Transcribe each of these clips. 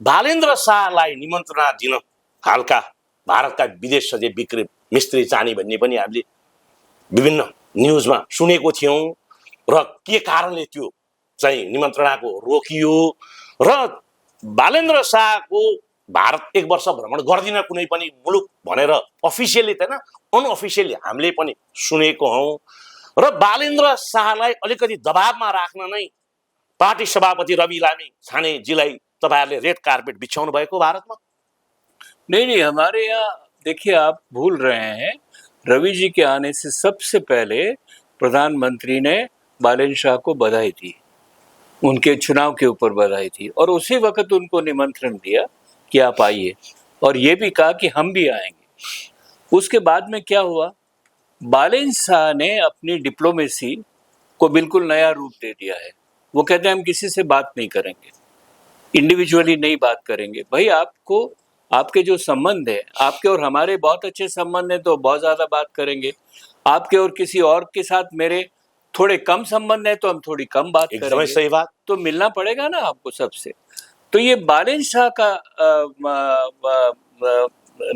बालेन्द्र शाहलाई निमन्त्रणा दिन हालका भारतका विदेश सचिव विक्रम मिस्त्री जाने भन्ने पनि हामीले विभिन्न न्युजमा सुनेको थियौँ र के कारणले त्यो चाहिँ निमन्त्रणाको रोकियो र बालेन्द्र शाहको भारत एक वर्ष भ्रमण गर्दिन कुनै पनि मुलुक भनेर अफिसियली त हैन अनअफिसियली हामीले पनि सुनेको हौं र बालेन्द्र शाहलाई अलिकति दबावमा राख्न नै पार्टी सभापति रवि लामी छानेजीलाई तपाईहरुले रेड कार्पेट बिछाउनु भएको भारतमा? नहीं, हमारे यहाँ देखिए, आप भूल रहे हैं, रवि जी के आने से सबसे पहले प्रधानमंत्री ने बालेन्द्र शाह को बधाई दी, उनके चुनाव के ऊपर बधाई थी और उसी वक्त उनको निमंत्रण दिया कि आप आइए और ये भी कहा कि हम भी आएंगे। उसके बाद में क्या हुआ, बालेन्द्र शाह ने अपनी डिप्लोमेसी को बिल्कुल नया रूप दे दिया है। वो कहते हैं हम किसी से बात नहीं करेंगे, इंडिविजुअली नहीं बात करेंगे। भाई, आपको आपके जो संबंध है, आपके और हमारे बहुत अच्छे संबंध है तो बहुत ज्यादा बात करेंगे, आपके और किसी और के साथ मेरे थोड़े कम संबंध है तो हम थोड़ी कम बात करेंगे। सही बात। तो मिलना पड़ेगा ना आपको सबसे। तो ये बालेन्द्र शाह का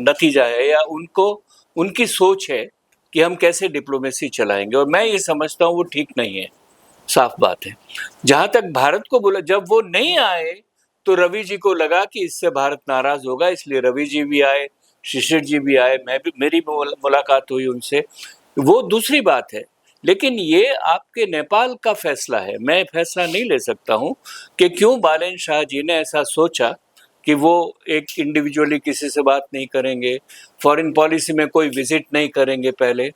नतीजा है या उनकी सोच है कि हम कैसे डिप्लोमेसी चलाएंगे, और मैं ये समझता हूँ वो ठीक नहीं है, साफ बात है। जहां तक भारत को बोला, जब वो नहीं आए तो रवि जी को लगा कि इससे भारत नाराज होगा, इसलिए रवि जी भी आए, शिशिर जी भी आए, मेरी मुलाकात हुई उनसे, वो दूसरी बात है। लेकिन ये आपके नेपाल का फैसला है, मैं फैसला नहीं ले सकता हूँ कि क्यों बालेन्द्र शाह जी ने ऐसा सोचा कि वो एक इंडिविजुअली किसी से बात नहीं करेंगे, फॉरेन पॉलिसी में कोई विजिट नहीं करेंगे। पहले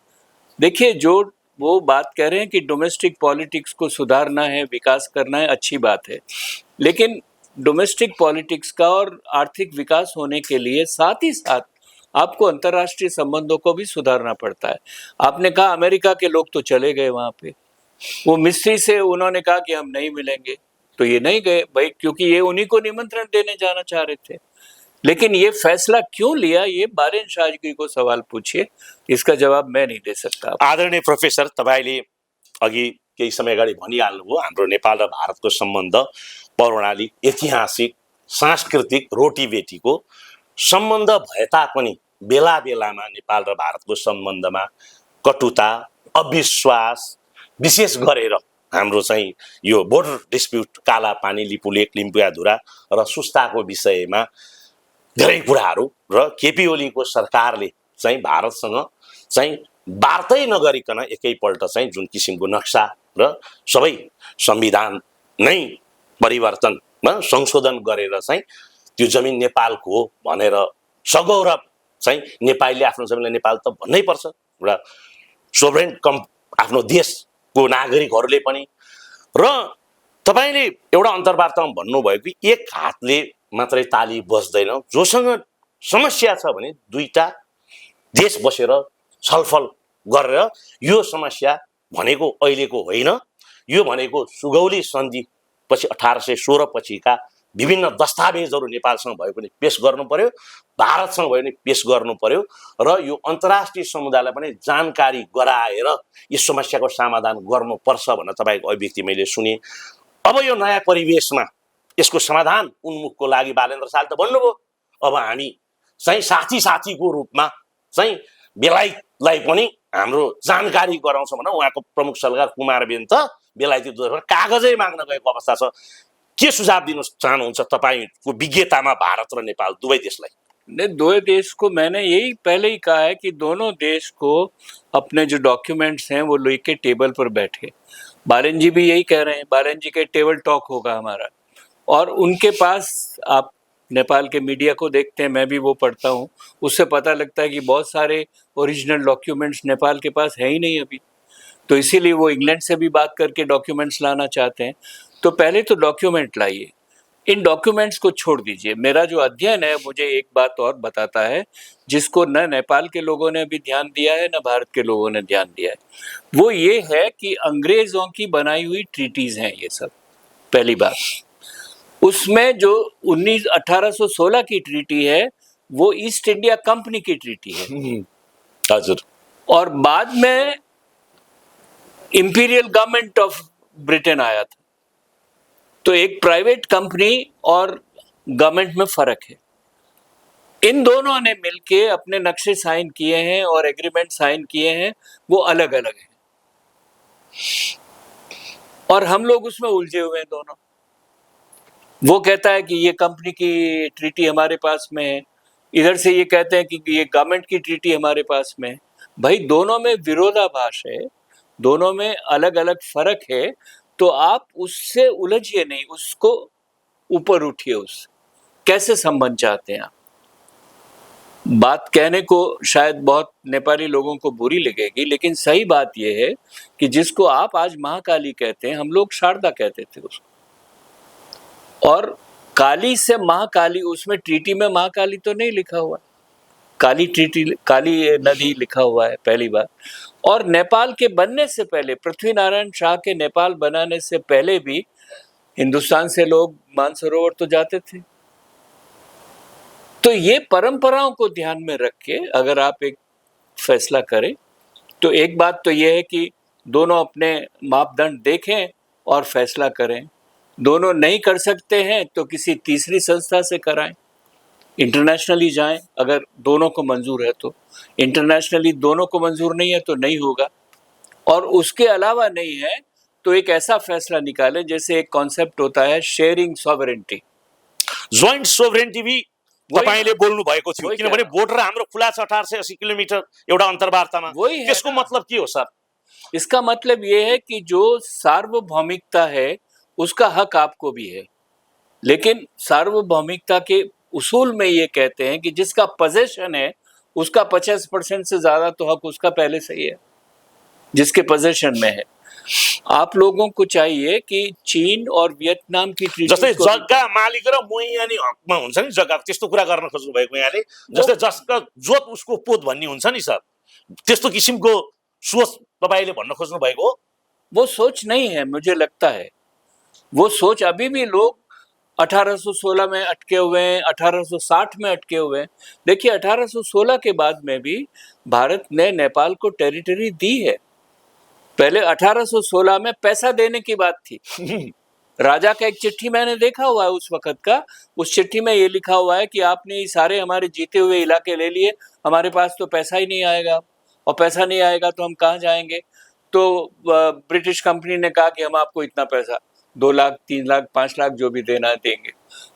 देखिए, जो वो बात कह रहे हैं कि डोमेस्टिक पॉलिटिक्स को सुधारना है, विकास करना है, अच्छी बात है, लेकिन डोमेस्टिक पॉलिटिक्स का और आर्थिक विकास होने के लिए साथ ही साथ आपको अंतर्राष्ट्रीय संबंधों को भी सुधारना पड़ता है। आपने कहा अमेरिका के लोग तो चले गए वहां पे, वो मिस्त्री से उन्होंने कहा कि हम नहीं मिलेंगे, तो ये नहीं गए भाई, क्योंकि ये उन्हीं को निमंत्रण देने जाना चाह रहे थे। लेकिन ये फैसला क्यों लिया, ये बालेन्द्र शाह जी को सवाल पूछिए, इसका जवाब मैं नहीं दे सकता। आदरणीय प्रोफेसर, तपाईले अघि केही समय अगाडि भनिहाल्नुभयो हाम्रो नेपाल र भारतको सम्बन्ध पौराणिक, ऐतिहासिक, सांस्कृतिक रोटीबेटीको सम्बन्ध भए तापनि बेला बेलामा नेपाल र भारतको सम्बन्धमा कटुता, अविश्वास, विशेष गरेर हाम्रो चाहिँ यो बोर्डर डिस्प्युट, काला पानी, लिपुलेक, लिम्पुयाधुरा र सुस्ताको विषयमा धेरै कुराहरू र केपी ओलीको सरकारले चाहिँ भारतसँग चाहिँ वार्तै नगरिकन एकैपल्ट चाहिँ जुन किसिमको नक्सा र सबै संविधान नै परिवर्तन संशोधन गरेर चाहिँ त्यो जमिन नेपालको हो भनेर सगौरव चाहिँ नेपालीले आफ्नो जमिनलाई नेपाल त भन्नै पर्छ, र सोभरेन आफ्नो देशको नागरिकहरूले पनि। र तपाईले एउटा अन्तर्वार्तामा भन्नुभयो कि एक हातले मात्रै ताली बज्दैन, जोसँग समस्या छ भने दुईटा देश बसेर छलफल गरेर यो समस्या भनेको अहिलेको होइन, यो भनेको सुगौली सन्धि पछि 1816 पछिका विभिन्न दस्तावेजहरू नेपालसँग भयो भने पेश गर्नु पर्यो, भारतसँग भयो भने पेश गर्नु पर्यो, र यो अन्तर्राष्ट्रिय समुदायलाई पनि जानकारी गराएर यस समस्याको समाधान गर्नुपर्छ भनेर तपाईको अभिव्यक्ति मैले सुने। अब यो नयाँ परिवेशमा यसको समाधान उन्मुखको लागि बालेन्द्र शाहले त भन्नुभयो, अब हामी चाहिँ साथी साथीको रूपमा चाहिँ बेलायतलाई पनि हाम्रो जानकारी गराउँछौँ भनेर उहाँको प्रमुख सल्लाहकार कुमारबेन त बेलायती दूतावासबाट कागजै माग्न गएको अवस्था छ। के सुझाव दिन चाहनुहुन्छ तपाईको विज्ञतामा भारत र नेपाल दुवै देशलाई? दो देश को मैंने यही पहले ही कहा है कि दोनों देश को अपने जो डॉक्यूमेंट्स हैं वो लेके टेबल पर बैठे। बालेन्द्र जी भी यही कह रहे हैं, बालेन्द्र जी के टेबल टॉक होगा हमारा, और उनके पास, आप नेपाल के मीडिया को देखते हैं, मैं भी वो पढ़ता हूँ, उससे पता लगता है कि बहुत सारे ओरिजिनल डॉक्यूमेंट्स नेपाल के पास है ही नहीं अभी, तो इसीलिए वो इंग्लैंड से भी बात करके डॉक्यूमेंट्स लाना चाहते हैं। तो पहले तो डॉक्यूमेंट लाइए, इन डॉक्यूमेंट्स को छोड़ दीजिए। मेरा जो अध्ययन है मुझे एक बात और बताता है, जिसको न नेपाल के लोगों ने अभी ध्यान दिया है, न भारत के लोगों ने ध्यान दिया है, वो ये है कि अंग्रेजों की बनाई हुई ट्रीटीज हैं ये सब। पहली बात, उसमें जो 1816 की ट्रीटी है वो ईस्ट इंडिया कंपनी की ट्रीटी है, और बाद में इंपीरियल गवर्नमेंट ऑफ ब्रिटेन आया था। तो एक प्राइवेट कंपनी और गवर्नमेंट में फर्क है। इन दोनों ने मिलके अपने नक्शे साइन किए हैं और एग्रीमेंट साइन किए हैं, वो अलग अलग हैं और हम लोग उसमें उलझे हुए हैं दोनों। वो कहता है कि ये कंपनी की ट्रीटी हमारे पास में है, इधर से ये कहते हैं कि ये गवर्नमेंट की ट्रीटी हमारे पास में है। भाई दोनों में विरोधाभास है, दोनों में अलग अलग फर्क है, तो आप उससे उलझिए नहीं, उसको ऊपर उठिए। उस कैसे संबंध चाहते हैं आप? बात कहने को शायद बहुत नेपाली लोगों को बुरी लगेगी, लेकिन सही बात यह है कि जिसको आप आज महाकाली कहते हैं, हम लोग शारदा कहते थे उसको। और काली से महाकाली, उसमें ट्रीटी में महाकाली तो नहीं लिखा हुआ, काली ट्रीटी, काली नदी लिखा हुआ है पहली बार। और नेपाल के बनने से पहले, पृथ्वी नारायण शाह के नेपाल बनाने से पहले भी हिंदुस्तान से लोग मानसरोवर तो जाते थे। तो ये परंपराओं को ध्यान में रख के अगर आप एक फैसला करें, तो एक बात तो ये है कि दोनों अपने मापदंड देखें और फैसला करें। दोनों नहीं कर सकते हैं तो किसी तीसरी संस्था से कराएं, इंटरनेशनली जाएं अगर दोनों को मंजूर है तो। इंटरनेशनली दोनों को मंजूर नहीं है तो नहीं होगा। और उसके अलावा नहीं है तो एक ऐसा फैसला निकालें, जैसे एक कॉन्सेप्ट होता है शेयरिंग सॉवरेन्टी, जोइन्ट सोभरेन्टी भी तपाईले बोल्नु भएको थियो, वही किनभने कह रहा बोर्डर हाम्रो खुला छ 1880 किलोमिटर एउटा अन्तर्वार्तामा। वही है त्यसको ना। मतलब के हो सर? इसका मतलब ये है कि जो सार्वभौमिकता है उसका हक आपको भी है, लेकिन सार्वभौमिकता के उसूल में ये कहते हैं कि जिसका पोजेशन है उसका 50% से ज्यादा तो हक उसका पहले से ही है, जिसके पोजेशन में है। आप लोगों को चाहिए कि चीन और वियतनाम की जस्तै ट्रीटी जग्गा मालिक र मोइयानी हकमा हुन्छ नि जग्गा, त्यस्तो कुरा गर्न खोज्नु भएको यहाँले। जस्तै जसका जोत उसको पोत भन्ने हुन्छ नि सर, त्यस्तो किसिमको सोच तपाईले भन्न खोज्नु भएको हो? वो सोच नहीं है, मुझे लगता है वो सोच अभी भी लोग 1816 में अटके हुए हैं, 1860 में अटके हुए हैं। देखिए 1816 के बाद में भी भारत ने नेपाल को टेरिटरी दी है। पहले 1816 में पैसा देने की बात थी। राजा का एक चिट्ठी मैंने देखा हुआ है उस वक्त का, उस चिट्ठी में ये लिखा हुआ है कि आपने ये सारे हमारे जीते हुए इलाके ले लिए, हमारे पास तो पैसा ही नहीं आएगा, और पैसा नहीं आएगा तो हम कहाँ जाएंगे। तो ब्रिटिश कंपनी ने कहा कि हम आपको इतना पैसा 2 लाख 3 लाख 5 लाख जो भी देना है देंगे।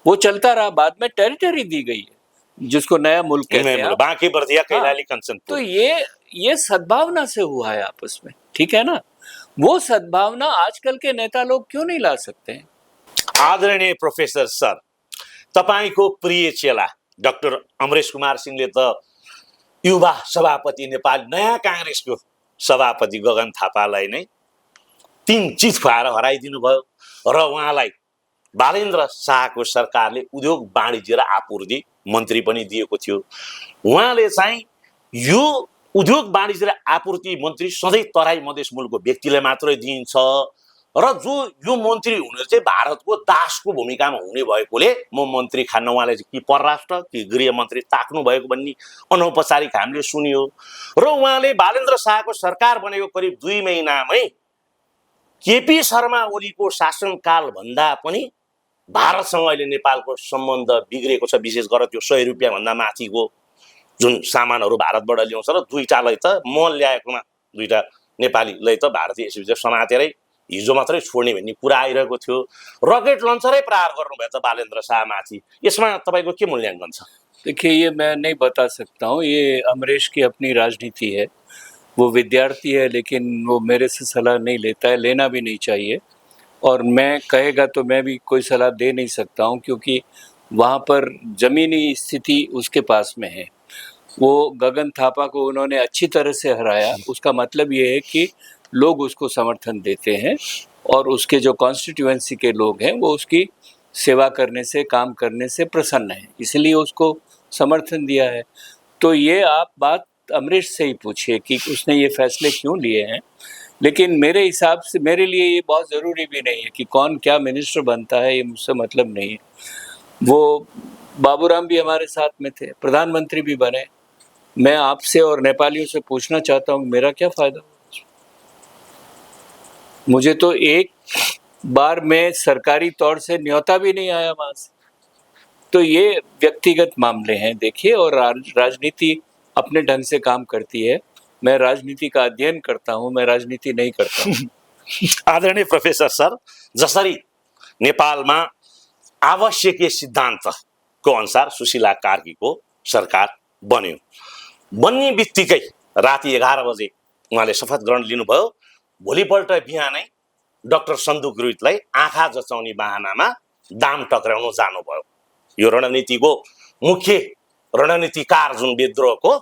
वो चलता रहा, बाद में टेरिटरी दी गई है जिसको नया मुल्क कहते हैं। बाँकी बर्दिया कैलाली कंचनपुर। तो ये सद्भावना से हुआ है आपस में, ठीक है ना। वो सद्भावना आजकल के नेता लोग क्यों नहीं ला सकते हैं? आदरणीय प्रोफेसर सर, तपाईको प्रिय चेला डाक्टर अमरेश कुमार सिंहले त युवा सभापति नेपाल नयाँ काङ्ग्रेसको सभापति गगन थापालाई नै 3 चिज खुवाएर हराइदिनु भयो र उहाँलाई बालेन्द्र शाहको सरकारले उद्योग वाणिज्य र आपूर्ति मन्त्री पनि दिएको थियो। उहाँले चाहिँ यो उद्योग वाणिज्य र आपूर्ति मन्त्री सधैँ तराई मधेस मुलुकको व्यक्तिले मात्रै दिइन्छ र जो यो मन्त्री हुने चाहिँ भारतको दासको भूमिकामा हुने भएकोले म मन्त्री खान्न उहाँले कि परराष्ट्र कि गृह मन्त्री ताक्नु भएको भन्ने अनौपचारिक हामीले सुनियो। र उहाँले बालेन्द्र शाहको सरकार बनेको करिब 2 महिनामै केपी शर्मा ओलीको शासनकाल भन्दा पनि भारतसँग अहिले नेपालको सम्बन्ध बिग्रेको छ। विशेष गरेर त्यो 100 रुपियाँ भन्दा माथिको जुन सामानहरू भारतबाट ल्याउँछ र दुईटालाई त म ल्याएकोमा दुईटा नेपालीलाई त भारतीय एसएसबीले समातेरै हिजो मात्रै छोड्ने भन्ने कुरा आइरहेको थियो। रकेट लन्चरै प्रहार गर्नुभयो त बालेन्द्र शाहमाथि। यसमा तपाईँको के मूल्याङ्कन छ? देखिए, ये मैं नहीं बता सकता हूँ, ये अमरेश की अपनी राजनीति है। वो विद्यार्थी है, लेकिन वो मेरे से सलाह नहीं लेता है, लेना भी नहीं चाहिए। और मैं कहेगा तो मैं भी कोई सलाह दे नहीं सकता हूँ, क्योंकि वहाँ पर ज़मीनी स्थिति उसके पास में है। वो गगन थापा को उन्होंने अच्छी तरह से हराया, उसका मतलब ये है कि लोग उसको समर्थन देते हैं और उसके जो कॉन्स्टिट्यूएंसी के लोग हैं वो उसकी सेवा करने से, काम करने से प्रसन्न हैं, इसलिए उसको समर्थन दिया है। तो ये आप बात अमरीश से ही पूछिए कि उसने ये फैसले क्यों लिए हैं। लेकिन मेरे हिसाब से, मेरे लिए ये बहुत ज़रूरी भी नहीं है कि कौन क्या मिनिस्टर बनता है, ये मुझसे मतलब नहीं है। वो बाबूराम भी हमारे साथ में थे, प्रधानमंत्री भी बने। मैं आपसे और नेपालियों से पूछना चाहता हूँ, मेरा क्या फ़ायदा? मुझे तो एक बार में सरकारी तौर से न्योता भी नहीं आया वहाँ से। तो ये व्यक्तिगत मामले हैं देखिए, और राजनीति अपने ढंग से काम करती है। मैं राजनीति का अध्ययन करता हूँ, मैं राजनीति नहीं करता हूँ। आदरणीय प्रोफेसर सर, जसरी नेपालमा आवश्यकीय सिद्धान्तको अनुसार सुशीला कार्कीको सरकार बन्यो, बन्ने बित्तिकै राति 11 बजे उहाँले शपथ ग्रहण लिनुभयो। भोलिपल्ट बिहानै डाक्टर सन्दुक रुइतलाई आँखा जचाउने बहानामा दाम टक्राउन जानुभयो। यो रणनीतिको मुख्य रणनीतिकार जुन विद्रोहको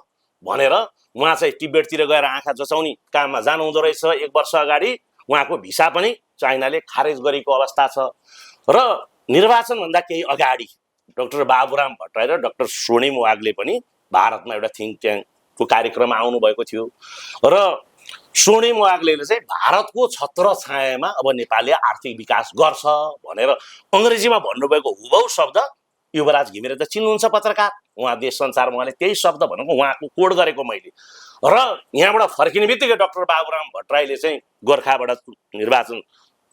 भनेर उहाँ चाहिँ तिब्बततिर गएर आँखा जचाउने काममा जानुहुँदो रहेछ। 1 वर्ष अगाडि उहाँको भिसा पनि चाइनाले खारेज गरेको अवस्था छ। र निर्वाचनभन्दा केही अगाडि डाक्टर बाबुराम भट्टराई र डाक्टर स्वर्णिम वाग्ले पनि भारतमा एउटा थिङ्क ट्याङ्कको कार्यक्रममा आउनुभएको थियो र स्वर्णिम वाग्ले चाहिँ भारतको छत्र छायामा अब नेपालले आर्थिक विकास गर्छ भनेर अङ्ग्रेजीमा भन्नुभएको हुबहु शब्द युवराज घिमिरे त चिन्नुहुन्छ, पत्रकार, उहाँ देश संसारमा उहाँले त्यही शब्द भनेको उहाँको कोड गरेको मैले। र यहाँबाट फर्किने बित्तिकै डाक्टर बाबुराम भट्टराईले चाहिँ गोर्खाबाट निर्वाचन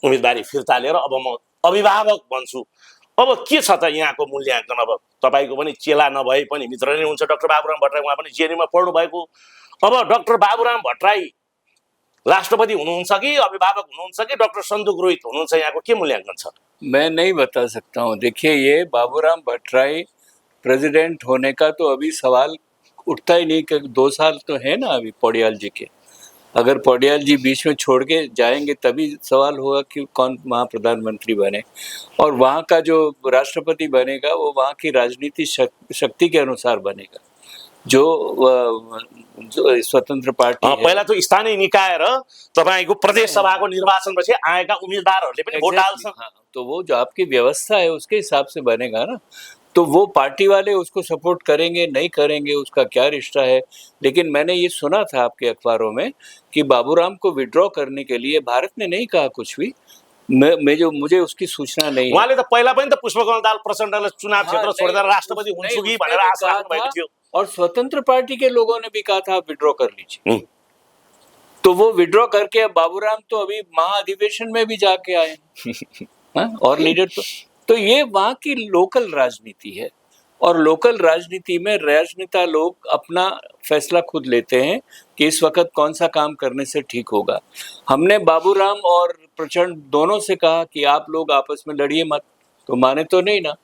उम्मेदवारी फिर्ता लिएर अब म अभिभावक बन्छु। अब के छ त यहाँको मूल्याङ्कन? अब तपाईँको पनि चेला नभए पनि मित्र नै हुन्छ डाक्टर बाबुराम भट्टराई, उहाँ पनि जेएनयूमा पढ्नु भएको। अब डाक्टर बाबुराम भट्टराई राष्ट्रपति हुनुहुन्छ कि अभिभावक हुनुहुन्छ कि डाक्टर सन्दुक रोहित हुनुहुन्छ? यहाँको के मूल्यांकन छ? मैं नहीं बता सकता हूँ। देखिए, ये बाबूराम भट्टराई प्रेसिडेंट होने का तो अभी सवाल उठता ही नहीं कि 2 साल तो है ना अभी पौड़ियाल जी के। अगर पौड़ियाल जी बीच में छोड़ के जाएंगे तभी सवाल होगा कि कौन वहाँ प्रधानमंत्री बने, और वहाँ का जो राष्ट्रपति बनेगा वो वहाँ की राजनीति शक्ति के अनुसार बनेगा। जो स्वतन्त्र पार्टी है, पहिला त स्थानीय निकाय र तपाईको प्रदेश सभाको निर्वाचनपछि आएका उम्मेदवारहरूले पनि भोट हाल्छन्। तो वो जो आपकी व्यवस्था है उसके हिसाब से बनेगा ना। तो वो पार्टी वाले उसको सपोर्ट करेंगे नहीं करेंगे उसका क्या रिश्ता है। लेकिन मैंने ये सुना था आपके अखबारों में कि बाबूराम को विड्रॉ करने के लिए भारत ने नहीं कहा कुछ भी। मुझे उसकी सूचना नहीं है। उहाँले त पहिला पनि त पुष्पकमल दाहाल प्रचण्डले चुनाव क्षेत्र छोडेर राष्ट्रपति हुन्छु कि भनेर आशा राख्नुभएको थियो। और स्वतंत्र पार्टी के लोगों ने भी कहा था आप विड्रॉ कर लीजिए। तो वो विड्रॉ करके अब बाबूराम तो अभी महाअधिवेशन में भी जाके आए और लीडर तो ये वहाँ की लोकल राजनीति है, और लोकल राजनीति में राजनेता लोग अपना फैसला खुद लेते हैं कि इस वक्त कौन सा काम करने से ठीक होगा। हमने बाबूराम और प्रचंड दोनों से कहा कि आप लोग आपस में लड़िए मत, तो माने तो नहीं ना।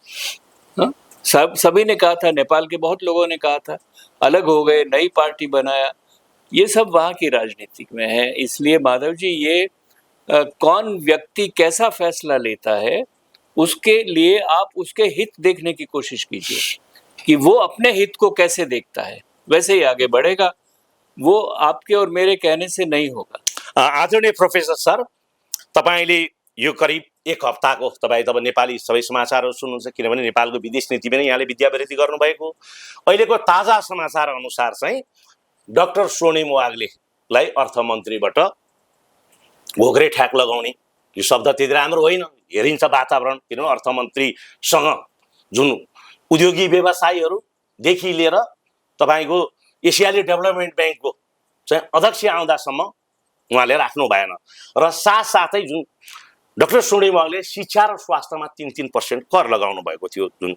हाँ? सभी ने कहा था, नेपाल के बहुत लोगों ने कहा था, अलग हो गए, नई पार्टी बनाया। ये सब वहाँ की राजनीति में है। इसलिए माधव जी, ये कौन व्यक्ति कैसा फैसला लेता है उसके लिए आप उसके हित देखने की कोशिश कीजिए कि वो अपने हित को कैसे देखता है, वैसे ही आगे बढ़ेगा। वो आपके और मेरे कहने से नहीं होगा। आदरणीय प्रोफेसर सर, तपाईले यो करिब 1 हप्ताको तपाईँ तब नेपाली सबै समाचारहरू सुन्नुहुन्छ, किनभने नेपालको विदेश नीतिमा नै यहाँले विद्यावृत्ति गर्नुभएको। अहिलेको ताजा समाचार अनुसार चाहिँ डाक्टर स्वर्णिम वाग्लेलाई अर्थमन्त्रीबाट घोघरे ठ्याक लगाउने, यो शब्द त्यति राम्रो होइन, हेरिन्छ वातावरण। किनभने अर्थमन्त्रीसँग जुन उद्योगी व्यवसायीहरूदेखि लिएर तपाईँको एसियाली डेभलपमेन्ट ब्याङ्कको चाहिँ अध्यक्ष आउँदासम्म उहाँले राख्नु भएन। र साथसाथै जुन डाक्टर स्वर्णिम वाग्ले शिक्षा र स्वास्थ्यमा 3-3% कर लगाउनु भएको थियो, जुन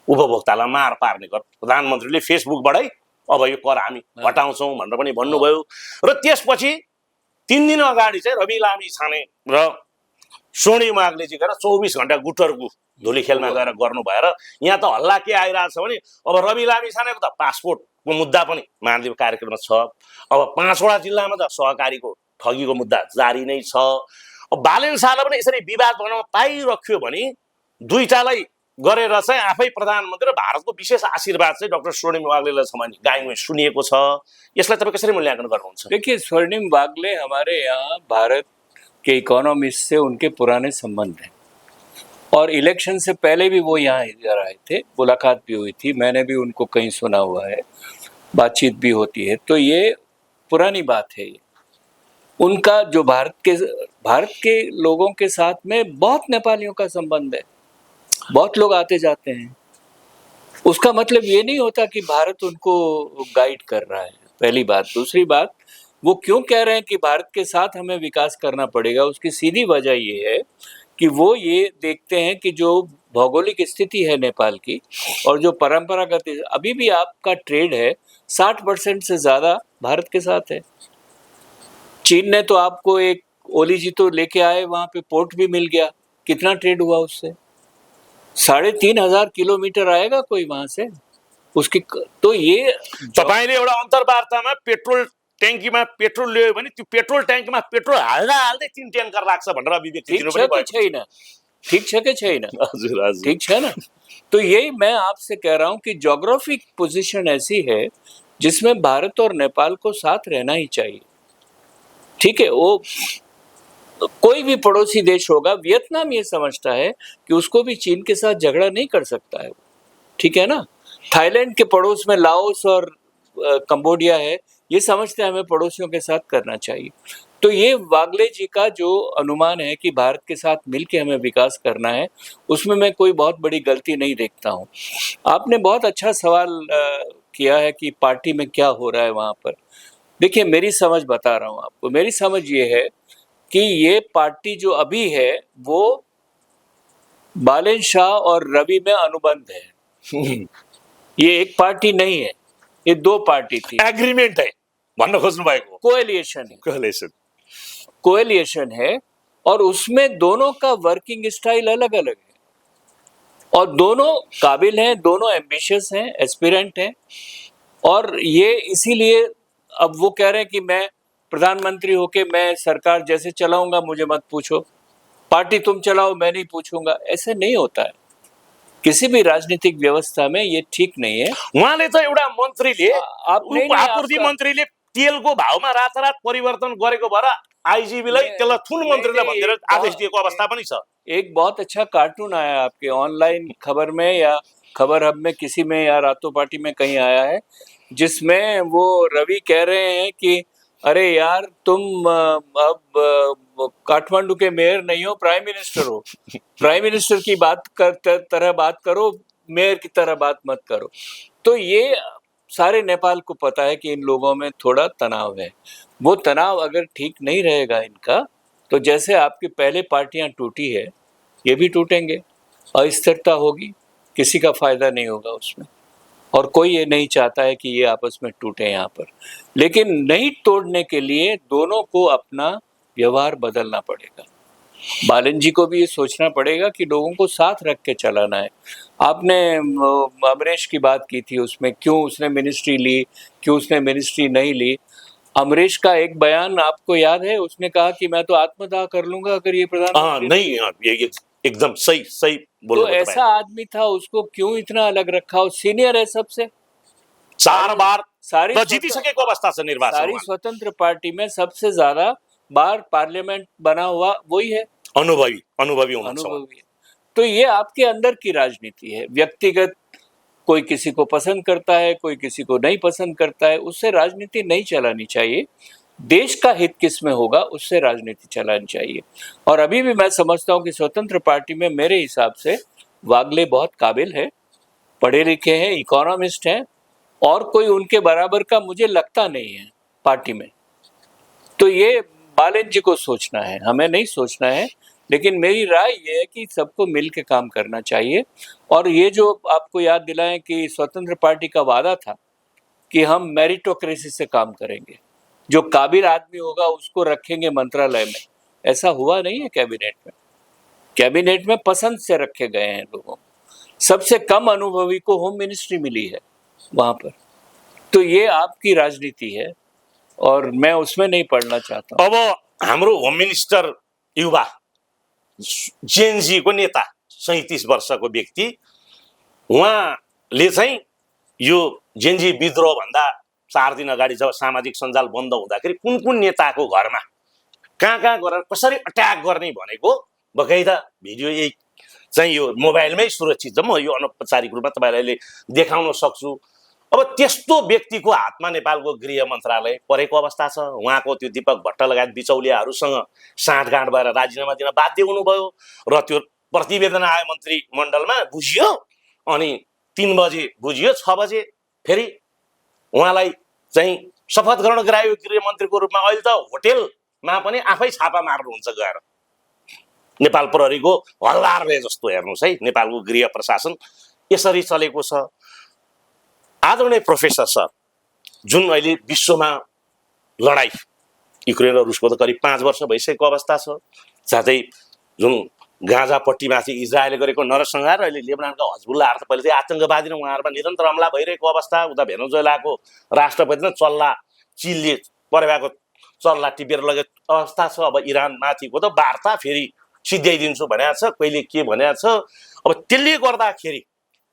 उपभोक्तालाई मार पार्ने कर, प्रधानमन्त्रीले फेसबुकबाटै अब यो कर हामी हटाउँछौँ भनेर पनि भन्नुभयो। र त्यसपछि 3 दिन अगाडि चाहिँ रवि लामी छाने र स्वर्णिम वाग्ले चाहिँ गएर 24 घण्टा गुटरको धुलीखेलमा गएर गर्नु भएर यहाँ त हल्ला के आइरहेछ भने अब रवि लामी छानेको त पासपोर्टको मुद्दा पनि महाधिवेशन कार्यक्रममा छ। अब 5वटा जिल्लामा त सहकारीको ठगीको मुद्दा जारी नै छ। अब बालेन शाहलाई पनि यसरी विवाद बनाउन पाइरख्यो भने दुईटालाई गरेर चाहिँ आफै प्रधानमन्त्री र भारतको विशेष आशीर्वाद चाहिँ डाक्टर स्वर्णिम वाग्लेलाई छ भने गाईमा सुनिएको छ। यसलाई तपाईँ कसरी मूल्याङ्कन गर्नुहुन्छ? देखिए, स्वर्णिम वाग्ले हमारे यहाँ भारत के इकोनॉमिस्ट से उनके पुराने संबंध हैं, और इलेक्शन से पहले भी वो यहाँ इधर आए थे, मुलाकात भी हुई थी, मैंने भी उनको कहीं सुना हुआ है, बातचीत भी होती है। तो ये पुरानी बात है। उनका जो भारत के लोगों के साथ में बहुत नेपालियों का संबंध है, बहुत लोग आते जाते हैं। उसका मतलब ये नहीं होता कि भारत उनको गाइड कर रहा है, पहली बात। दूसरी बात, वो क्यों कह रहे हैं कि भारत के साथ हमें विकास करना पड़ेगा, उसकी सीधी वजह ये है कि वो ये देखते हैं कि जो भौगोलिक स्थिति है नेपाल की और जो परंपरागत अभी भी आपका ट्रेड है 60% से ज़्यादा भारत के साथ है। चीन ने तो आपको एक ओली जी तो लेके आए, वहाँ पे पोर्ट भी मिल गया, कितना ट्रेड हुआ उससे? 3,500 किलोमीटर आएगा कोई वहाँ से उसकी तो ये तपाईले एउटा अन्तर्वार्तामा पेट्रोल ट्याङ्कीमा पेट्रोल ल्यायो भने त्यो पेट्रोल ट्याङ्कीमा पेट्रोल हाल्दा हाल्दै 3 ट्याङ्कर लाग्छ भनेर अभिव्यक्ति दिनु पनि भएको छैन, ठीक छ कि छैन? हजुर हजुर ठीक छ ना? तो यही मैं आपसे कह रहा हूँ कि ज्योग्राफिक पोजीशन ऐसी है जिसमें भारत और नेपाल को साथ रहना ही चाहिए। ठीक है, वो कोई भी पड़ोसी देश होगा, वियतनाम ये समझता है कि उसको भी चीन के साथ झगड़ा नहीं कर सकता है, ठीक है ना? थाईलैंड के पड़ोस में लाओस और कंबोडिया है, ये समझते हैं हमें पड़ोसियों के साथ करना चाहिए। तो ये वागले जी का जो अनुमान है कि भारत के साथ मिलकर हमें विकास करना है, उसमें मैं कोई बहुत बड़ी गलती नहीं देखता हूँ। आपने बहुत अच्छा सवाल किया है कि पार्टी में क्या हो रहा है वहाँ पर। देखिए, मेरी समझ बता रहा हूँ आपको। मेरी समझ ये है कि ये पार्टी जो अभी है वो बालेन शाह और रवि में अनुबंध है। ये एक पार्टी नहीं है, ये दो पार्टी थी। एग्रीमेंट है भन्न खोज्नु भएको। कोएलिएशन है, कोएलिएशन है और उसमें दोनों का वर्किंग स्टाइल अलग अलग है और दोनों काबिल हैं, दोनों एम्बिशियस हैं, एस्पिरेंट हैं। और ये इसीलिए अब वो कह रहे हैं कि मैं प्रधानमंत्री होके मैं सरकार जैसे चलाऊंगा, मुझे मत पूछो, पार्टी तुम चलाओ मैं नहीं पूछूंगा। ऐसे नहीं होता है किसी भी राजनीतिक व्यवस्था में, ये ठीक नहीं है। उहाँले त एउटा मन्त्रीले आप आपूर्ति मन्त्रीले तेलको भावमा रातारात परिवर्तन गरेको भएर आइजिबीलाई त्यसलाई थुन मन्त्रीलाई भनेर आदेश दिएको अवस्था पनि छ। एक बहुत अच्छा कार्टून आया आपके ऑनलाइन खबर में या खबर हब में, किसी में या रातों पार्टी में कहीं आया है, जिसमें वो रवि कह रहे हैं कि अरे यार तुम अब काठमांडू के मेयर नहीं हो, प्राइम मिनिस्टर हो। प्राइम मिनिस्टर की तरह बात करो, मेयर की तरह बात मत करो। तो ये सारे नेपाल को पता है कि इन लोगों में थोड़ा तनाव है। वो तनाव अगर ठीक नहीं रहेगा इनका, तो जैसे आपकी पहले पार्टियां टूटी है, ये भी टूटेंगे, अस्थिरता होगी, किसी का फायदा नहीं होगा उसमें। और कोई ये नहीं चाहता है कि ये आपस में टूटे यहाँ पर। लेकिन नहीं तोड़ने के लिए दोनों को अपना व्यवहार बदलना पड़ेगा। बालन जी को भी ये सोचना पड़ेगा कि लोगों को साथ रख के चलाना है। आपने अमरीश की बात की थी, उसमें क्यों उसने मिनिस्ट्री ली, क्यों उसने मिनिस्ट्री नहीं ली। अमरीश का एक बयान आपको याद है, उसने कहा कि मैं तो आत्मदाह कर लूंगा अगर ये प्रधानमंत्री नहीं, ये एकदम सही बोल। तो ऐसा आदमी था, उसको क्यों इतना अलग रखा? और सीनियर है सबसे, 4 बार सारी जितिसकेको अवस्था छ निर्वाचन। सारी स्वतंत्र पार्टी में सबसे ज्यादा बार पार्लियामेंट बना हुआ वही है, अनुभवी है। तो ये आपके अंदर की राजनीति है, व्यक्तिगत कोई किसी को पसंद करता है, कोई किसी को नहीं पसंद करता है, उससे राजनीति नहीं चलानी चाहिए। देश का हित किस में होगा उससे राजनीति चलानी चाहिए। और अभी भी मैं समझता हूँ कि स्वतंत्र पार्टी में मेरे हिसाब से वागले बहुत काबिल है, पढ़े लिखे हैं, इकोनॉमिस्ट हैं, और कोई उनके बराबर का मुझे लगता नहीं है पार्टी में। तो ये बालन जी को सोचना है, हमें नहीं सोचना है। लेकिन मेरी राय ये है कि सबको मिल के काम करना चाहिए। और ये जो आपको याद दिलाएं कि स्वतंत्र पार्टी का वादा था कि हम मेरिटोक्रेसी से काम करेंगे, जो काबिल आदमी होगा उसको रखेंगे मंत्रालय में, ऐसा हुआ नहीं है कैबिनेट में। कैबिनेट में पसंद से रखे गए हैं लोगों। सबसे कम अनुभवी को होम मिनिस्ट्री मिली है वहां पर। तो ये आपकी राजनीति है और मैं उसमें नहीं पढ़ना चाहता। अब हाम्रो होम मिनिस्टर युवा जेनजी को नेता 37 वर्षको व्यक्ति, उहाँले चाहिँ यो जेनजी विद्रोह भन्दा 4 दिन अगाडि जब सामाजिक सञ्जाल बन्द हुँदाखेरि कुन कुन नेताको घरमा कहाँ गएर कसरी अट्याक गर्ने भनेको बकाइदा भिडियो यही चाहिँ यो मोबाइलमै सुरक्षित छ। म यो अनौपचारिक रूपमा तपाईँलाई देखाउन सक्छु। अब त्यस्तो व्यक्तिको हातमा नेपालको गृह मन्त्रालय परेको अवस्था छ। उहाँको त्यो दीपक भट्ट लगायत बिचौलियाहरूसँग साँठगाँठ भएर राजीनामा दिन बाध्य हुनुभयो र त्यो प्रतिवेदन आयो मन्त्री मण्डलमा, बुझियो, अनि 3 बजे बुझियो, 6 बजे फेरि उहाँलाई चाहिँ शपथ ग्रहण गरायो गृह मन्त्रीको रूपमा। अहिले त होटेलमा पनि आफै छापा मार्नुहुन्छ गएर। नेपाल प्रहरीको हल्लार भए जस्तो हेर्नुहोस् है, नेपालको गृह प्रशासन यसरी चलेको छ। आदरणीय प्रोफेसर सर, जुन अहिले विश्वमा लडाई युक्रेन र रुसको त करिब 5 वर्ष भइसकेको अवस्था छ, साथै जुन गाजापट्टिमाथि इजरायलले गरेको नरसंहार, अहिले लेबनानका हजबुल्लाहरू त पहिले चाहिँ आतंकवादी र उहाँहरूमा निरन्तर हमला भइरहेको अवस्था, उता भेनेजुएलाको राष्ट्रपति नै चल्ला चिलले परेको चल्ला टिपेर लगेको अवस्था छ। अब इरानमाथिको त वार्ता फेरि सिद्ध्याइदिन्छु भनेको छ, कहिले के भनेको छ। अब त्यसले गर्दाखेरि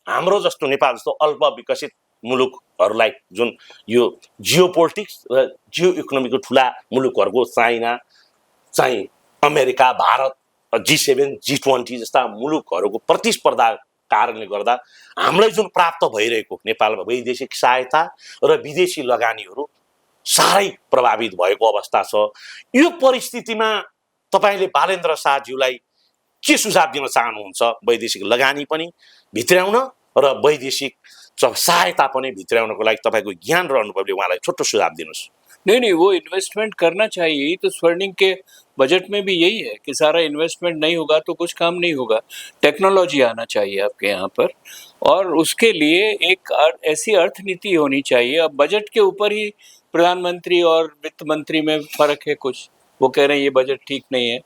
हाम्रो जस्तो नेपाल जस्तो अल्प विकसित मुलुकहरूलाई जुन यो जियो पोलिटिक्स र जियो इकोनोमीको ठुला मुलुकहरूको चाइना चाहिँ अमेरिका, भारत, G7, G20 जस्ता मुलुकहरूको प्रतिस्पर्धा कारणले गर्दा हामीलाई जुन प्राप्त भइरहेको नेपालमा वैदेशिक सहायता र विदेशी लगानीहरू साह्रै प्रभावित भएको अवस्था छ। यो परिस्थितिमा तपाईले बालेन्द्र शाहज्यूलाई के सुझाव दिन चाहनुहुन्छ? वैदेशिक लगानी पनि भित्र्याउन र वैदेशिक सहायता पनि भित्र्याउनको लागि तपाईँको ज्ञान र अनुभवले उहाँलाई छोटो सुझाव दिनुहोस्। नहीं, वो इन्वेस्टमेंट करना चाहिए। यही तो स्वर्णिम के बजट में भी यही है कि सारा इन्वेस्टमेंट नहीं होगा तो कुछ काम नहीं होगा। टेक्नोलॉजी आना चाहिए आपके यहाँ पर, और उसके लिए एक ऐसी अर्थ नीति होनी चाहिए। अब बजट के ऊपर ही प्रधानमंत्री और वित्त मंत्री में फर्क है कुछ, वो कह रहे हैं ये बजट ठीक नहीं है,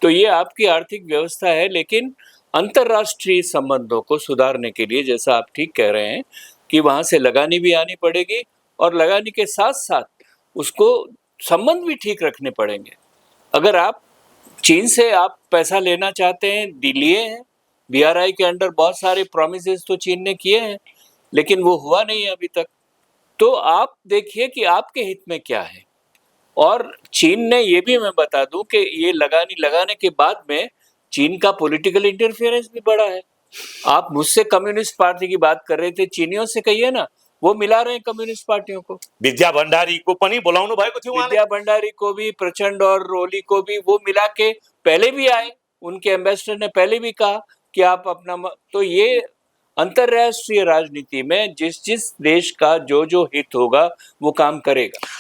तो ये आपकी आर्थिक व्यवस्था है। लेकिन अंतर्राष्ट्रीय संबंधों को सुधारने के लिए, जैसा आप ठीक कह रहे हैं कि वहाँ से लगानी भी आनी पड़ेगी, और लगानी के साथ साथ उसको संबंध भी ठीक रखने पड़ेंगे। अगर आप चीन से आप पैसा लेना चाहते हैं, लिए हैं, BRI के अंडर बहुत सारे प्रोमिसेस तो चीन ने किए हैं, लेकिन वो हुआ नहीं है अभी तक। तो आप देखिए कि आपके हित में क्या है। और चीन ने, ये भी मैं बता दूं कि ये लगाने के बाद में चीन का पॉलिटिकल इंटरफेरेंस भी बढ़ा है। आप मुझसे कम्युनिस्ट पार्टी की बात कर रहे थे, चीनियों से कहिए ना, वो मिला रहे हैं कम्युनिस्ट पार्टियों को। विद्या भण्डारी को पनि बोलाउनु भएको थियो उहाँले। विद्या भण्डारी को भी, प्रचंड और ओली को भी वो मिला के पहले भी आए। उनके एम्बेसडर ने पहले भी कहा कि आप अपना तो ये अंतर्राष्ट्रीय राजनीति में जिस जिस देश का जो जो हित होगा वो काम करेगा।